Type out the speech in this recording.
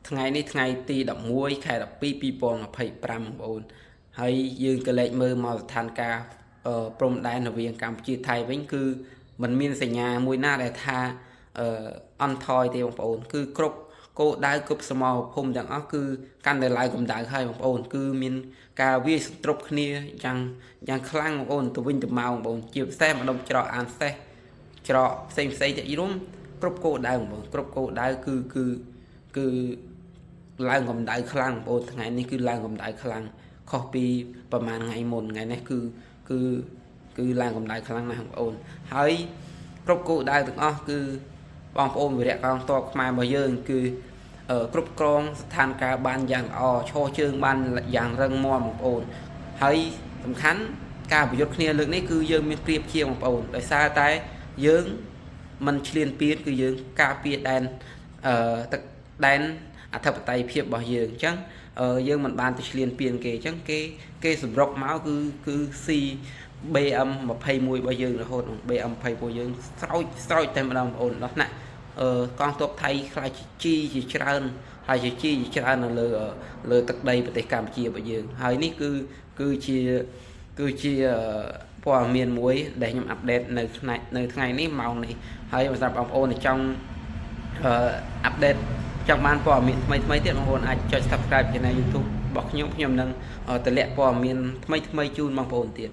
ថ្ងៃនេះថ្ងៃទី11ខែ12 2025បងប្អូនហើយយើងក៏លេចមើលមកស្ថានភាពព្រំដែនរវាងកម្ពុជាថៃវិញគឺมันមានសញ្ញាមួយណាដែលថាអន់ថយទេបងប្អូនគឺគ្រប់គោលដៅគ្រប់សមរភូមិទាំងអស់គឺកាន់តែឡើងកម្ដៅហើយបងប្អូនគឺមានការវាយសន្ទប់គ្នាយ៉ាងខ្លាំងបងប្អូនទៅវិញទៅមកបងប្អូនជាពិសេសម្ដុំច្រកអានសេះច្រកផ្សេងទៀតយំគ្រប់គោលដៅបងប្អូនគ្រប់គោលដៅគឺឡើងកម្ដៅខ្លាំងបងប្អូនថ្ងៃនេះគឺឡើងកម្ដៅខ្លាំងខុសពីប្រហែលថ្ងៃមុនថ្ងៃនេះគឺឡើងកម្ដៅខ្លាំងណាស់បងប្អូនហើយគ្រប់គោលដៅទាំងអស់គឺបងប្អូនវិរៈកងទ័ពខ្មែររបស់យើងគឺគ្រប់គ្រងស្ថានភាពបានយ៉ាងល្អឈរជើងបានយ៉ាងរឹងមាំបងប្អូនហើយសំខាន់ការប្រយុទ្ធគ្នាលើកនេះគឺយើងមានប្រៀបជាបងប្អូនដោយសារតែយើងមិនឈ្លានពានគឺយើងការពារដែនទឹកដែនអធិបតេយ្យភាពរបស់យើងអញ្ចឹងយើងមិនបានទៅឈ្លានពានគេអញ្ចឹងគេសម្រុកមកគឺ C BM21 របស់យើងរហូត BM21 យើងស្រោចតែម្ដងបងប្អូនដល់ថ្នាក់កងទ័ពថៃខ្លាចជីជាច្រើនហើយជីជាច្រើននៅលើទឹកដីប្រទេសកម្ពុជារបស់យើងហើយនេះគឺជាព័ត៌មានមួយដែលខ្ញុំអាប់ដេតនៅថ្ងៃនេះម៉ោងនេះហើយសម្រាប់បងប្អូនដែលចង់អាប់ដេតចង់បានព័ត៌មានថ្មីទៀតបងប្អូនអាចចុច Subscribe trên YouTube របស់ខ្ញុំនឹងតម្លាក់ព័ត៌មានថ្មីជូនបងប្អូនទៀត